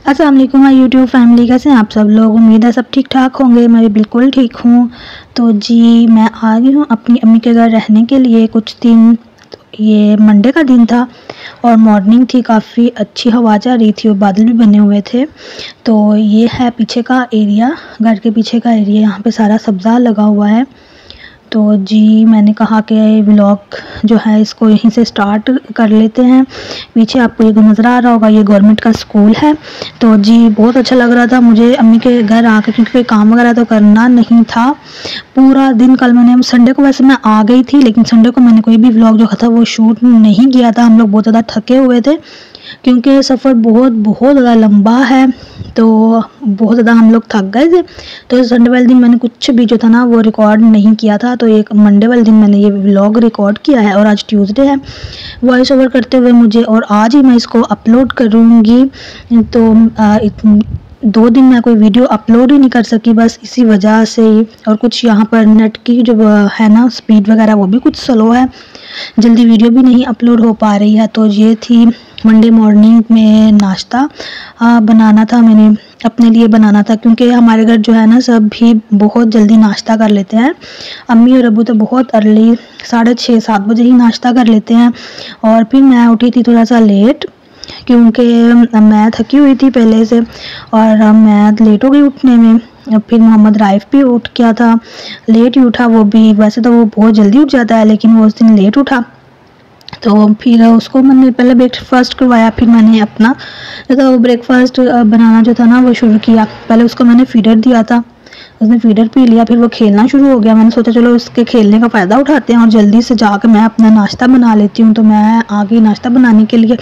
अस्सलाम वालेकुम my YouTube family, कैसे हैं आप सब लोग। उम्मीद है सब ठीक ठाक होंगे। मैं भी बिल्कुल ठीक हूँ। तो जी मैं आ गई हूँ अपनी अम्मी के घर रहने के लिए कुछ दिन। तो ये मंडे का दिन था और मॉर्निंग थी, काफ़ी अच्छी हवा जा रही थी और बादल भी बने हुए थे। तो ये है पीछे का एरिया, घर के पीछे का एरिया। यहाँ पे सारा सब्ज़ा लगा हुआ है। तो जी मैंने कहा कि व्लॉग जो है इसको यहीं से स्टार्ट कर लेते हैं। पीछे आपको ये नज़र आ रहा होगा, ये गवर्नमेंट का स्कूल है। तो जी बहुत अच्छा लग रहा था मुझे अम्मी के घर आकर, क्योंकि कोई काम वगैरह तो करना नहीं था पूरा दिन। कल मैंने संडे को वैसे मैं आ गई थी, लेकिन संडे को मैंने कोई भी व्लॉग जो था वो शूट नहीं किया था। हम लोग बहुत ज़्यादा थके हुए थे क्योंकि सफ़र बहुत ज़्यादा लंबा है, तो बहुत ज़्यादा हम लोग थक गए थे। तो संडे वाले दिन मैंने कुछ भी जो था ना वो रिकॉर्ड नहीं किया था। तो एक मंडे वाले दिन मैंने ये व्लॉग रिकॉर्ड किया है और आज ट्यूसडे है वॉइस ओवर करते हुए मुझे, और आज ही मैं इसको अपलोड करूँगी। तो 2 दिन मैं कोई वीडियो अपलोड ही नहीं कर सकी, बस इसी वजह से ही। और कुछ यहाँ पर नेट की जो है ना स्पीड वगैरह वो भी कुछ स्लो है, जल्दी वीडियो भी नहीं अपलोड हो पा रही है। तो ये थी मंडे मॉर्निंग में नाश्ता बनाना था, मैंने अपने लिए बनाना था, क्योंकि हमारे घर जो है ना सब भी बहुत जल्दी नाश्ता कर लेते हैं। अम्मी और अब्बू तो बहुत अर्ली 6:30-7 बजे ही नाश्ता कर लेते हैं। और फिर मैं उठी थी थोड़ा सा लेट, क्योंकि मैं थकी हुई थी पहले से और मैं लेट हो गई उठने में। फिर मोहम्मद राइफ भी उठ गया था, लेट ही उठा वो भी। वैसे तो वो बहुत जल्दी उठ जाता है, लेकिन वो उस दिन लेट उठा। तो फिर उसको मैंने पहले ब्रेकफास्ट करवाया, फिर मैंने अपना तो ब्रेकफास्ट बनाना जो था ना वो शुरू किया। पहले उसको मैंने फीडर दिया था, उसने फीडर पी लिया, फिर वो खेलना शुरू हो गया। मैंने सोचा चलो उसके खेलने का फ़ायदा उठाते हैं और जल्दी से जाकर मैं अपना नाश्ता बना लेती हूँ। तो मैं आ गई नाश्ता बनाने के लिए।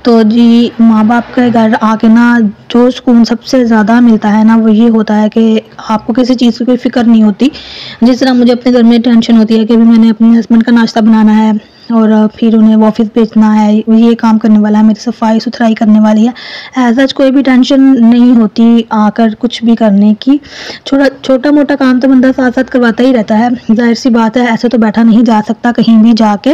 तो जी माँ बाप के घर आके ना जो सुकून सबसे ज़्यादा मिलता है ना वो ये होता है कि आपको किसी चीज़ की कोई फ़िक्र नहीं होती। जिस तरह मुझे अपने घर में टेंशन होती है कि भी मैंने अपने हस्बैंड का नाश्ता बनाना है और फिर उन्हें ऑफिस भेजना है, ये काम करने वाला है, मेरी सफाई सुथराई करने वाली है। ऐसा कोई भी टेंशन नहीं होती आकर कुछ भी करने की। छोटा मोटा काम तो बंदा साथ साथ करवाता ही रहता है, जाहिर सी बात है, ऐसे तो बैठा नहीं जा सकता कहीं भी जाके।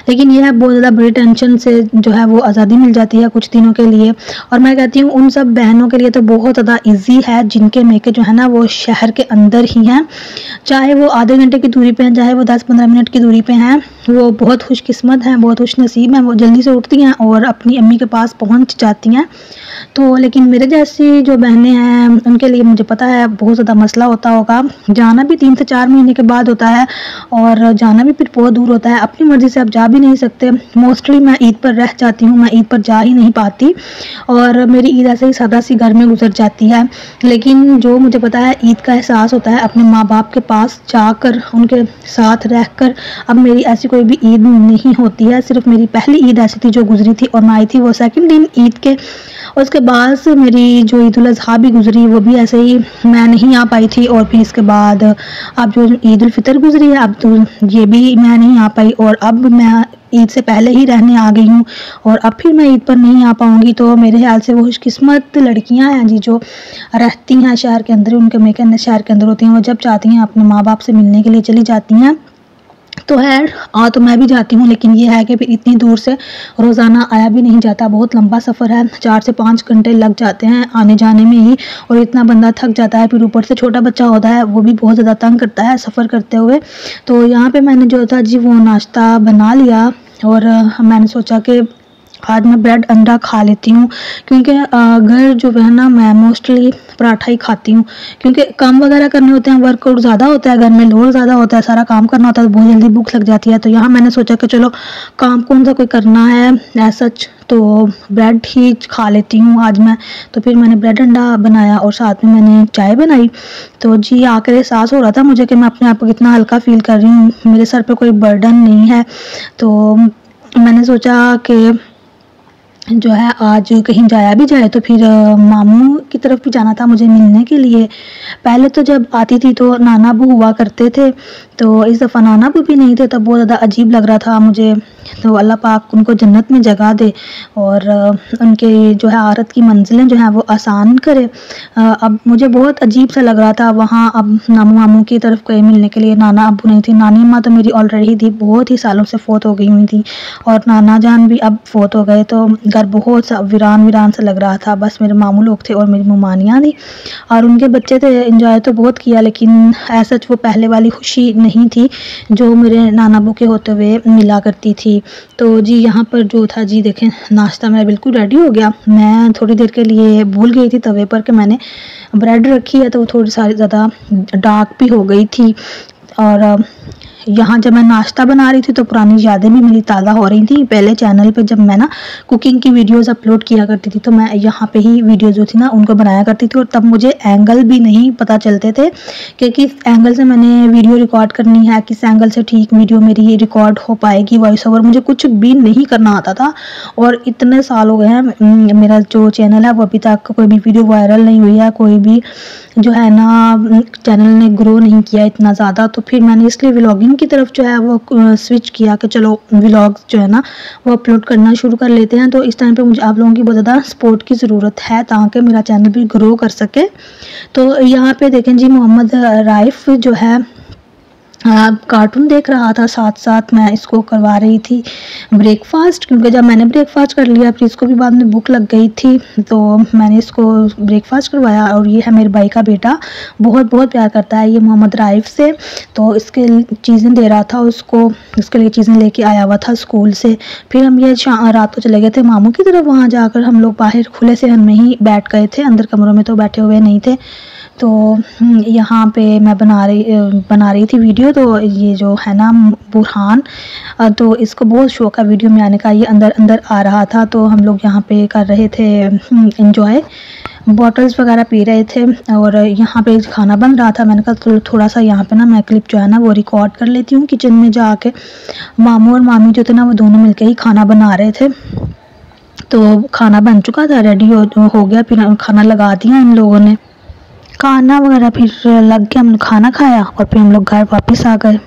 लेकिन यह है बहुत ज़्यादा बड़ी टेंशन से जो है वो आज़ादी मिल जाती है कुछ दिनों के लिए। और मैं कहती हूँ उन सब बहनों के लिए तो बहुत ज़्यादा ईजी है जिनके मेके जो है ना वो शहर के अंदर ही हैं, चाहे वो आधे घंटे की दूरी पे हैं, चाहे वो 10-15 मिनट की दूरी पे हैं। वो बहुत खुशकिस्मत हैं, बहुत खुशनसीब हैं, वो जल्दी से उठती हैं और अपनी अम्मी के पास पहुंच जाती हैं। तो लेकिन मेरे जैसी जो बहनें हैं उनके लिए मुझे पता है बहुत ज़्यादा मसला होता होगा। जाना भी 3 से 4 महीने के बाद होता है और जाना भी फिर बहुत दूर होता है, अपनी मर्ज़ी से आप जा भी नहीं सकते। मोस्टली मैं ईद पर रह जाती हूँ, मैं ईद पर जा ही नहीं पाती और मेरी ईद ऐसे ही सादा सी घर में गुजर जाती है। लेकिन जो मुझे पता है ईद का एहसास होता है अपने माँ बाप के पास जाकर, उनके साथ रहकर। अब मेरी ऐसी कोई भी ईद नहीं होती है, सिर्फ मेरी पहली ईद ऐसी थी जो गुजरी थी और मैं आई थी वो सेकंड दिन ईद के। उसके बाद से मेरी जो ईद उल अज़हा भी गुजरी वो भी ऐसे ही मैं नहीं आ पाई थी। और फिर इसके बाद अब जो ईद उल फितर गुजरी है अब तो ये भी मैं नहीं आ पाई, और अब मैं ईद से पहले ही रहने आ गई हूँ और अब फिर मैं ईद पर नहीं आ पाऊँगी। तो मेरे ख्याल से वो खुशकिस्मत लड़कियाँ हैं जी जो रहती हैं शहर के अंदर, उनके मेके शहर के अंदर होती हैं, वो जब चाहती हैं अपने माँ बाप से मिलने के लिए चली जाती हैं। तो है तो मैं भी जाती हूँ, लेकिन ये है कि फिर इतनी दूर से रोज़ाना आया भी नहीं जाता, बहुत लंबा सफ़र है, 4 से 5 घंटे लग जाते हैं आने जाने में ही, और इतना बंदा थक जाता है। फिर ऊपर से छोटा बच्चा होता है वो भी बहुत ज़्यादा तंग करता है सफ़र करते हुए। तो यहाँ पे मैंने जो था जी वो नाश्ता बना लिया और मैंने सोचा कि आज मैं ब्रेड अंडा खा लेती हूँ, क्योंकि घर जो है ना मैं मोस्टली पराठा ही खाती हूँ, क्योंकि काम वगैरह करने होते हैं, वर्कआउट ज़्यादा होता है घर में, लोड ज़्यादा होता है, सारा काम करना होता है, तो बहुत जल्दी भूख लग जाती है। तो यहाँ मैंने सोचा कि चलो काम कौन सा कोई करना है ऐसा, तो ब्रेड ही खा लेती हूँ आज मैं। तो फिर मैंने ब्रेड अंडा बनाया और साथ में मैंने चाय बनाई। तो जी आकर एहसास हो रहा था मुझे कि मैं अपने आप को कितना हल्का फील कर रही हूँ, मेरे सर पर कोई बर्डन नहीं है। तो मैंने सोचा कि जो है आज कहीं जाया भी जाए तो फिर मामू की तरफ भी जाना था मुझे मिलने के लिए। पहले तो जब आती थी तो नाना अबू हुआ करते थे, तो इस दफ़ा नाना अबू भी नहीं थे, तब बहुत ज़्यादा अजीब लग रहा था मुझे। तो अल्लाह पाक उनको जन्नत में जगह दे और उनके जो है आखिरत की मंजिलें जो हैं वो आसान करे। अब मुझे बहुत अजीब सा लग रहा था वहाँ, अब नामू मामू की तरफ गए मिलने के लिए, नाना अबू नहीं थी, नानी अम्मा तो मेरी ऑलरेडी थी, बहुत ही सालों से फ़ौत हो गई हुई थी और नाना जान भी अब फ़ौत हो गए। तो घर बहुत सा वीरान वीरान सा लग रहा था। बस मेरे मामू लोग थे और मेरी मुमानियाँ थी और उनके बच्चे थे। एंजॉय तो बहुत किया, लेकिन ऐसा वो पहले वाली खुशी नहीं थी जो मेरे नाना अबू के होते हुए मिला करती थी। तो जी यहाँ पर जो था जी देखें, नाश्ता मेरा बिल्कुल रेडी हो गया। मैं थोड़ी देर के लिए भूल गई थी तवे पर कि मैंने ब्रेड रखी है, तो वो थोड़ी सारी ज़्यादा डार्क भी हो गई थी। और यहाँ जब मैं नाश्ता बना रही थी तो पुरानी यादें भी मेरी ताज़ा हो रही थी। पहले चैनल पे जब मैं ना कुकिंग की वीडियोस अपलोड किया करती थी तो मैं यहाँ पे ही वीडियो जो थी ना उनको बनाया करती थी, और तब मुझे एंगल भी नहीं पता चलते थे कि किस एंगल से मैंने वीडियो रिकॉर्ड करनी है, किस एंगल से ठीक वीडियो मेरी रिकॉर्ड हो पाएगी, वॉइस ओवर मुझे कुछ भी नहीं करना आता था। और इतने साल हो गए हैं मेरा जो चैनल है वो अभी तक कोई भी वीडियो वायरल नहीं हुई है, कोई भी जो है ना चैनल ने ग्रो नहीं किया इतना ज़्यादा। तो फिर मैंने इसलिए व्लॉगिंग की तरफ जो है वो स्विच किया कि चलो व्लॉग्स जो है ना वो अपलोड करना शुरू कर लेते हैं। तो इस टाइम पे मुझे आप लोगों की बहुत ज़्यादा सपोर्ट की ज़रूरत है ताकि मेरा चैनल भी ग्रो कर सके। तो यहाँ पे देखें जी, मोहम्मद राइफ जो है कार्टून देख रहा था, साथ साथ मैं इसको करवा रही थी ब्रेकफास्ट, क्योंकि जब मैंने ब्रेकफास्ट कर लिया फिर इसको भी बाद में भूख लग गई थी तो मैंने इसको ब्रेकफास्ट करवाया। और ये है मेरे भाई का बेटा, बहुत बहुत प्यार करता है ये मोहम्मद राइफ से, तो इसके चीज़ें दे रहा था उसको, इसके लिए चीज़ें लेके आया हुआ था स्कूल से। फिर हम ये रात को चले गए थे मामू की तरफ, वहाँ जाकर हम लोग बाहर खुले से में ही बैठ गए थे, अंदर कमरों में तो बैठे हुए नहीं थे। तो यहाँ पे मैं बना रही थी वीडियो। तो ये जो है ना बुरहान, तो इसको बहुत शौक है वीडियो में आने का, ये अंदर अंदर आ रहा था। तो हम लोग यहाँ पे कर रहे थे एंजॉय, बॉटल्स वगैरह पी रहे थे और यहाँ पे खाना बन रहा था। मैंने कहा थोड़ा सा यहाँ पे ना मैं क्लिप जो है ना वो रिकॉर्ड कर लेती हूँ किचन में जाके। मामू और मामी जो थे ना वो दोनों मिलकर ही खाना बना रहे थे। तो खाना बन चुका था, रेडी हो गया, फिर खाना लगा दिया इन लोगों ने, खाना वगैरह फिर लग गया, हमने खाना खाया और फिर हम लोग घर वापस आ गए।